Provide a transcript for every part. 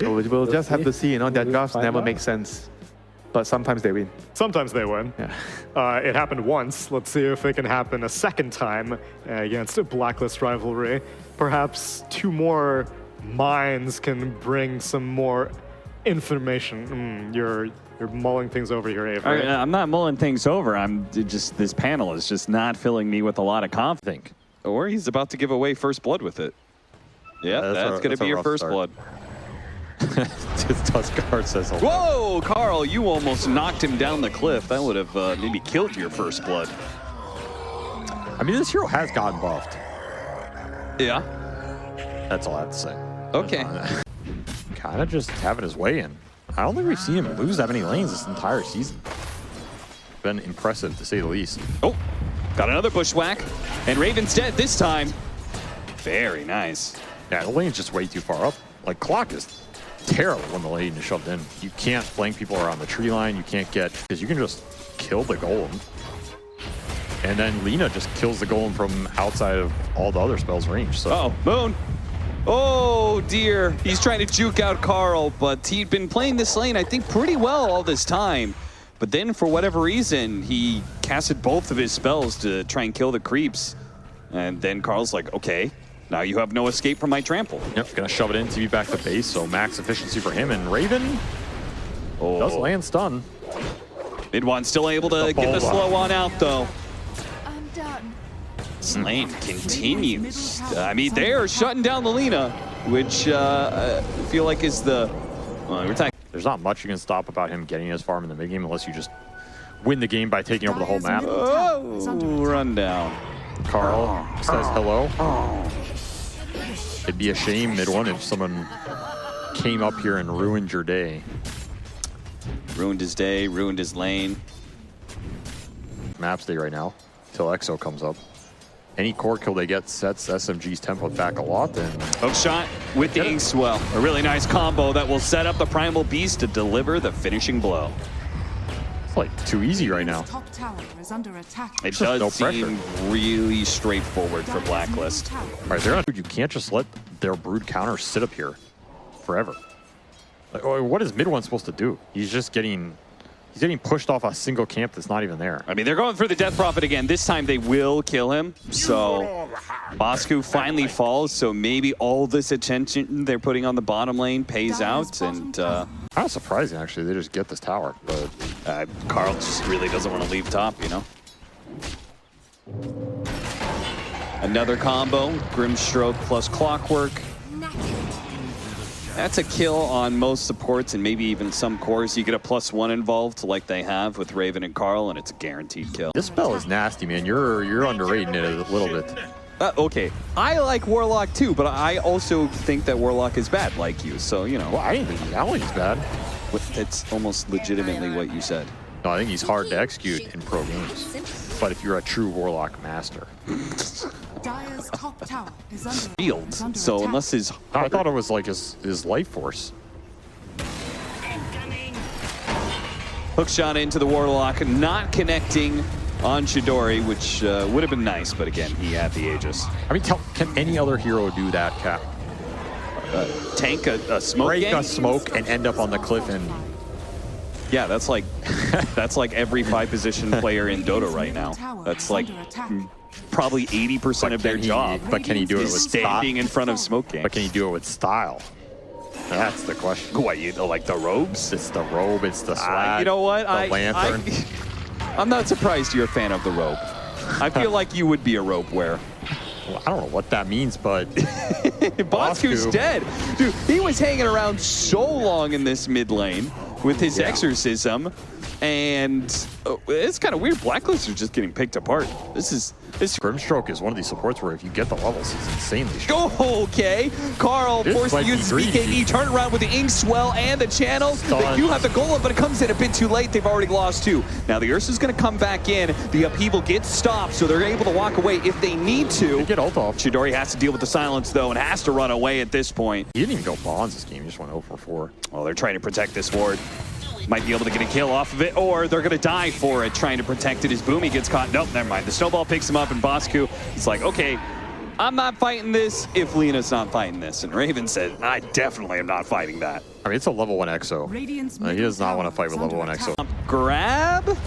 We'll just have to see, their drafts never make sense. But sometimes they win. Sometimes they win. Yeah. It happened once. Let's see if it can happen a second time against Blacklist Rivalry. Perhaps 2 more minds can bring some more information. You're mulling things over here, Avery. I'm not mulling things over. This panel is just not filling me with a lot of confidence. Or he's about to give away first blood with it. Yeah, that's going to be your first blood. Tuskar says hello. Whoa, Carl, you almost knocked him down the cliff. That would have maybe killed your first blood. I mean, this hero has gotten buffed. Yeah. That's all I have to say. Okay. Kind of just having his way in. I don't think we've seen him lose that many lanes this entire season. Been impressive, to say the least. Oh, got another bushwhack. And Raven's dead this time. Very nice. Yeah, the lane's just way too far up. Like, clock is terrible when the lane is shoved in. You can't flank people around the tree line. You can't get, because you can just kill the golem. And then Lina just kills the golem from outside of all the other spells range. So. Uh-oh, Moon. Oh dear, he's trying to juke out Carl, but he'd been playing this lane, I think, pretty well all this time. But then, for whatever reason, he casted both of his spells to try and kill the creeps. And then Carl's like, okay, now you have no escape from my trample. Yep, gonna shove it in, TV back to base, so max efficiency for him. And Raven does land stun. Mid-one still able to get the slow on out, though. I'm done. This lane continues. I mean, they are shutting down the Lina, which I feel like is the... There's not much you can stop about him getting his farm in the mid game unless you just win the game by taking over the whole map. Oh, run down. Carl says hello. It'd be a shame, mid-one, if someone came up here and ruined your day. Ruined his day, ruined his lane. Map's day right now, till EXO comes up. Any core kill they get sets SMG's tempo back a lot, then... Hook shot with the Inkswell. A really nice combo that will set up the Primal Beast to deliver the finishing blow. It's like too easy right now. Top tower is under attack. It does seem really straightforward for Blacklist. All right, they're not, you can't just let their brood counter sit up here forever. Like, what is mid-one supposed to do? He's just getting pushed off a single camp that's not even there. I mean, they're going for the Death Prophet again. This time they will kill him. So Bosku finally falls. So maybe all this attention they're putting on the bottom lane pays out. And kind of surprising, actually. They just get this tower. But Carl just really doesn't want to leave top, you know. Another combo. Grimstroke plus Clockwork. That's a kill on most supports and maybe even some cores. You get a +1 involved like they have with Raven and Carl, and it's a guaranteed kill. This spell is nasty, man. You're underrating it a little bit. Okay, I like Warlock too, but I also think that Warlock is bad like you, so, you know. Well, I didn't think that one is bad. It's almost legitimately what you said. No, I think he's hard to execute in pro games. But if you're a true Warlock master. Dire's top tower is under Fields, so unless his... I thought it was like his life force. Hook shot into the Warlock, not connecting on Chidori, which would have been nice, but again, he had the Aegis. I mean, can any other hero do that, Cap? Tank a smoke Break game? a smoke and end up on the cliff and... Yeah, that's like every 5-position player in Dota right now. That's like probably 80% of their job. But can he do it with standing in front of smoke game? But can he do it with style? That's the question. What, you like the robes? It's the robe, it's the swag, you know what? the lantern. I'm not surprised you're a fan of the robe. I feel like you would be a robe wearer. Well, I don't know what that means, but... Bosku's dead. Dude, he was hanging around so long in this mid lane with his exorcism, and it's kind of weird. Blacklist are just getting picked apart. This Grimstroke is one of these supports where if you get the levels, he's insanely strong. Okay, Carl forced to use BKE, turn around with the Inkswell and the channel. They do have the golem, but it comes in a bit too late. They've already lost 2. Now the Ursa's going to come back in. The upheaval gets stopped, so they're able to walk away if they need to. They get ult off. Chidori has to deal with the silence, though, and has to run away at this point. He didn't even go bonds this game. He just went 0 for 4. Well, they're trying to protect this ward. Might be able to get a kill off of it, or they're going to die for it, trying to protect it as Boomy gets caught. Nope, never mind. The snowball picks him up, and Bosku is like, okay, I'm not fighting this if Lena's not fighting this. And Raven said, I definitely am not fighting that. I mean, it's a level 1 EXO. Radiant's He does not want to fight with middle level 1 tower is EXO. under Grab.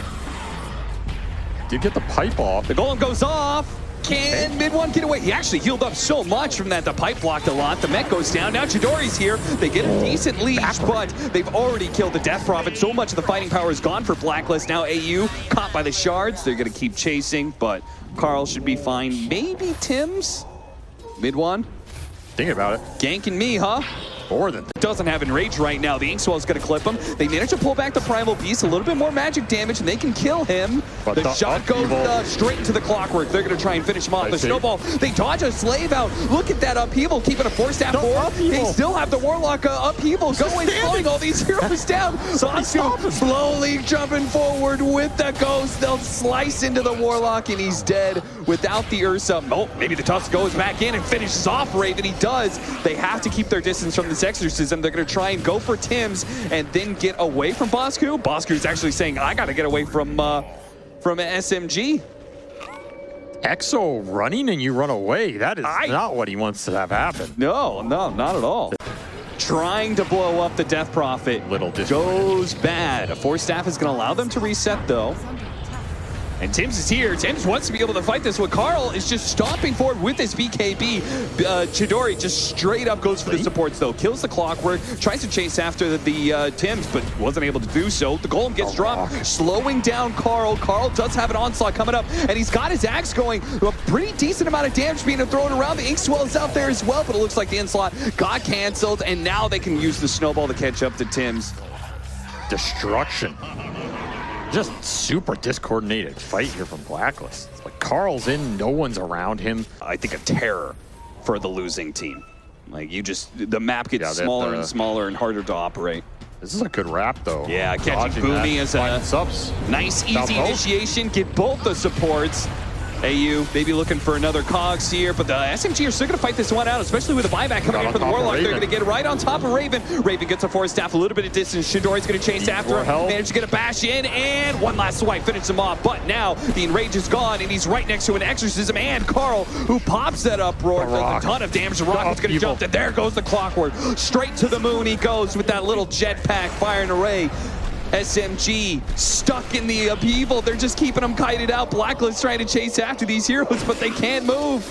Did get the pipe off. The golem goes off. Can mid one get away? He actually healed up so much from that. The pipe blocked a lot. The mech goes down. Now Chidori's here. They get a decent lead, but they've already killed the Death Prophet. So much of the fighting power is gone for Blacklist. Now AU caught by the shards. They're going to keep chasing, but Carl should be fine. Maybe Tim's? Mid one. Think about it. Ganking me, huh? More than Doesn't have Enrage right now. The Inkswell's going to clip him. They manage to pull back the Primal Beast, a little bit more magic damage, and they can kill him. But the the shot goes upheaval. straight into the Clockwork. They're going to try and finish him off. I The see. Snowball, they dodge a Slave out. Look at that upheaval, keeping a Force-Staff forward. They upheaval. still have the Warlock upheaval going, slowing all these heroes down. Bosku slowly jumping forward with the Ghost. They'll slice into the Warlock, and he's dead without the Ursa. Oh, maybe the Tusk goes back in and finishes off Raven. He does. They have to keep their distance from this Exorcism. They're going to try and go for Tim's and then get away from Bosku. Bosku's actually saying, I got to get away from SMG. EXO running and you run away. That is not what he wants to have happen. No, not at all. Trying to blow up the Death Prophet. Little goes bad. A Force Staff is going to allow them to reset, though. And Tim's is here. Tim's wants to be able to fight this one. Carl is just stomping forward with his BKB. Chidori just straight up goes for the supports, though. Kills the Clockwork, tries to chase after the Tim's, but wasn't able to do so. The Golem gets dropped, slowing down Carl. Carl does have an onslaught coming up, and he's got his axe going. A pretty decent amount of damage being thrown around. The Inkswell is out there as well, but it looks like the onslaught got canceled, and now they can use the Snowball to catch up to Tim's. Destruction. Just super discoordinated fight here from Blacklist. It's like Carl's in, no one's around him. I think a terror for the losing team. Like the map gets smaller and smaller and harder to operate. This is a good wrap, though. Yeah, catching Dodging Boomy that, as finding a subs. nice, Down easy both. initiation. Get both the supports. AU maybe looking for another cogs here, but the SMG are still going to fight this one out, especially with a buyback coming in for the Warlock. They're going to get right on top of Raven. Raven gets a Force Staff, a little bit of distance. Shidori's going to chase after him. Managed to get a bash in, and one last swipe, finish him off. But now the Enrage is gone, and he's right next to an Exorcism, and Carl, who pops that uproar, does a ton of damage. The Rocket's going to jump, and there goes the Clockwork. Straight to the moon he goes with that little jetpack firing array. SMG stuck in the upheaval. They're just keeping them kited out. Blacklist trying to chase after these heroes, but they can't move.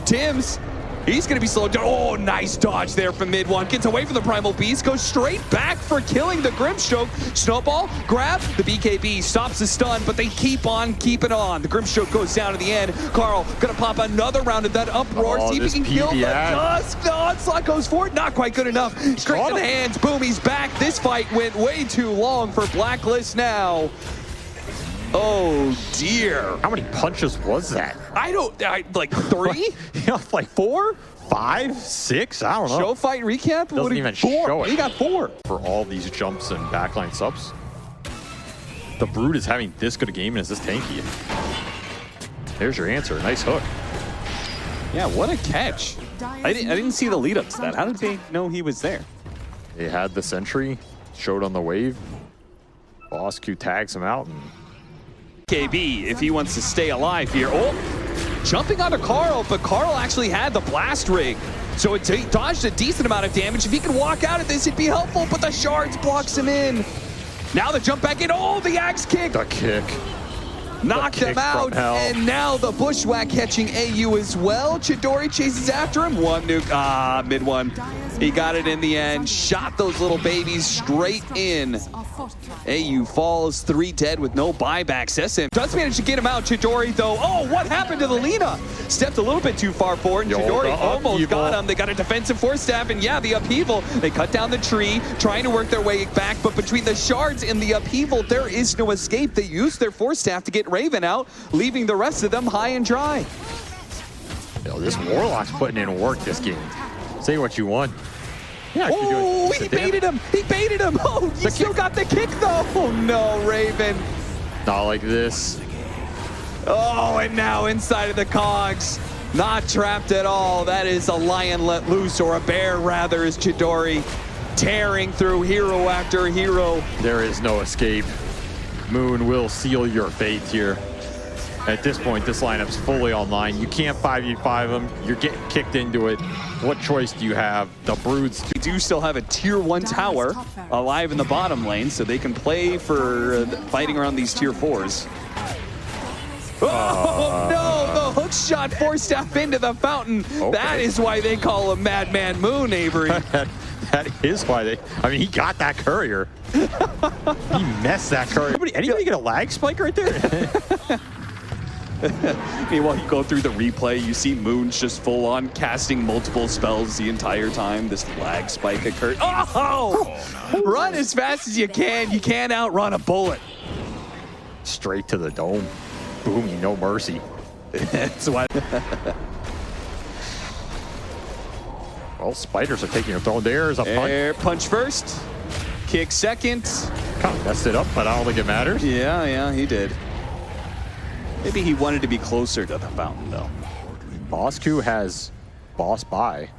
Tim's, he's going to be slowed down. Oh, nice dodge there from mid one. Gets away from the Primal Beast, goes straight back for killing the Grimstroke. Snowball, grab, the BKB stops the stun, but they keep on keeping on. The Grimstroke goes down to the end. Carl going to pop another round of that uproar. See if he can kill the Tusk. The onslaught goes forward. Not quite good enough. Straight to the hands. Boom, he's back. This fight went way too long for Blacklist now. Oh, dear. How many punches was that? Like 3? Like 4? 5? 6? I don't know. Show fight recap? Doesn't even show it. He got 4. For all these jumps and backline subs, the Brood is having this good a game and is this tanky. There's your answer. Nice hook. Yeah, what a catch. I didn't see the lead up to that. How did they know he was there? They had the sentry, showed on the wave. Bosku tags him out, and KB, if he wants to stay alive here. Oh, jumping onto Carl, but Carl actually had the blast rig. So it dodged a decent amount of damage. If he could walk out of this, it'd be helpful, but the shards blocks him in. Now the jump back in. Oh, the axe kick. the kick. Knocked him out, and now the Bushwhack catching AU as well. Chidori chases after him. One nuke, mid one. He got it in the end. Shot those little babies straight in. AU falls 3 dead with no buybacks. SM does manage to get him out. Chidori, though, oh, what happened to the Lina? Stepped a little bit too far forward, and Chidori almost got him. They got a defensive Force Staff, and yeah, the upheaval. They cut down the tree, trying to work their way back, but between the shards and the upheaval, there is no escape. They used their Force Staff to get Raven out, leaving the rest of them high and dry. Yo, this Warlock's putting in work this game. Say what you want. Yeah, oh, he baited him. He baited him. Oh, he still got the kick, though. Oh, no, Raven. Not like this. Oh, and now inside of the cogs. Not trapped at all. That is a lion let loose, or a bear, rather, is Chidori. Tearing through hero after hero. There is no escape. Moon will seal your fate here. At this point, this lineup's fully online. You can't 5v5 them. You're getting kicked into it. What choice do you have? The Broods. We do still have a tier 1 tower alive in the bottom lane, so they can play for fighting around these tier 4s. Oh, no! The hook shot force staff into the fountain. Okay. That is why they call him Madman Moon, Avery. That is why they. I mean, he got that courier. He messed that courier. Anybody get a lag spike right there? Meanwhile, you go through the replay, you see Moon's just full on casting multiple spells the entire time. This lag spike occurred. Oh! Run as fast as you can. You can't outrun a bullet. Straight to the dome. Boomy, no mercy. That's why. Well, spiders are taking a throw. There's a punch. Air punch first, kick second. Kind of messed it up, but I don't think it matters. Yeah, he did. Maybe he wanted to be closer to the fountain, though. Bosku has boss by.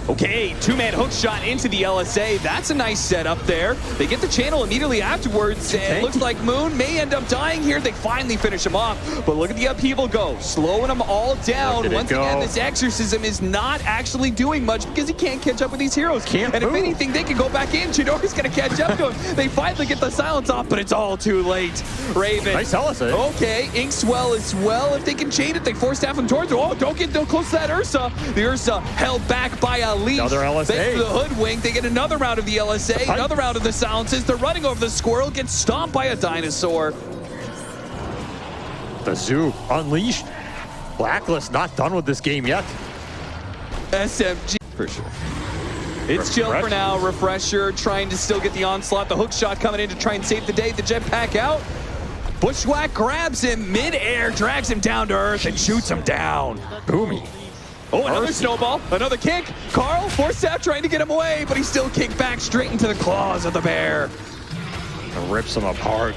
Okay, 2-man hook shot into the LSA. That's a nice setup there. They get the channel immediately afterwards, and it looks like Moon may end up dying here. They finally finish him off, but look at the upheaval go, slowing them all down. Once again, this exorcism is not actually doing much because he can't catch up with these heroes. And if anything, they can go back in. Chidori's gonna catch up to him. They finally get the silence off, but it's all too late. Raven. Nice LSA. Okay, Inkswell as well. If they can chain it, they force staff him towards it. Oh, don't get too close to that Ursa. The Ursa held back by a leash. Another LSA. Thanks to the hoodwink, they get another round of the LSA, another round of the silences. They're running over the squirrel, gets stomped by a dinosaur. The zoo unleashed. Blacklist not done with this game yet. SMG for sure. It's chill for now. Refresher trying to still get the onslaught. The hook shot coming in to try and save the day. The jetpack out. Bushwhack grabs him mid-air, drags him down to earth, and shoots him down. Boomy. Oh, another snowball, another kick. Carl, force staff trying to get him away, but he's still kicked back straight into the claws of the bear. Rips him apart.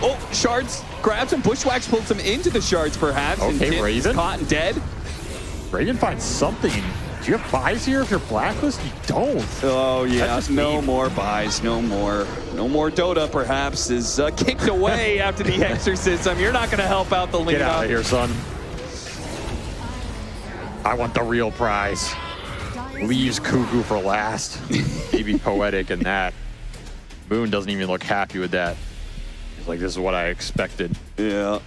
Oh, Shards grabs him. Bushwhacks pulls him into the Shards, perhaps. Okay, and Raven. caught and dead. Raven finds something. Do you have buys here if you're Blacklist? You don't. Oh, yeah. No mean. more buys. No more. No more Dota, perhaps, is kicked away after the exorcism. You're not going to help out the Lena. Get out of here, son. I want the real prize. Leaves Cuckoo for last. Maybe poetic in that. Moon doesn't even look happy with that. He's like, this is what I expected. Yeah.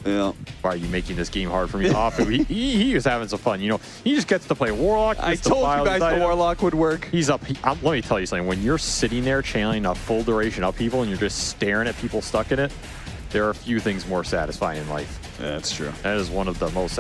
Why are you making this game hard for me? He was having some fun. You know, he just gets to play Warlock. I told you guys the Warlock would work. He's up. Let me tell you something. When you're sitting there channeling a full duration upheaval and you're just staring at people stuck in it, there are a few things more satisfying in life. Yeah, that's true. That is one of the most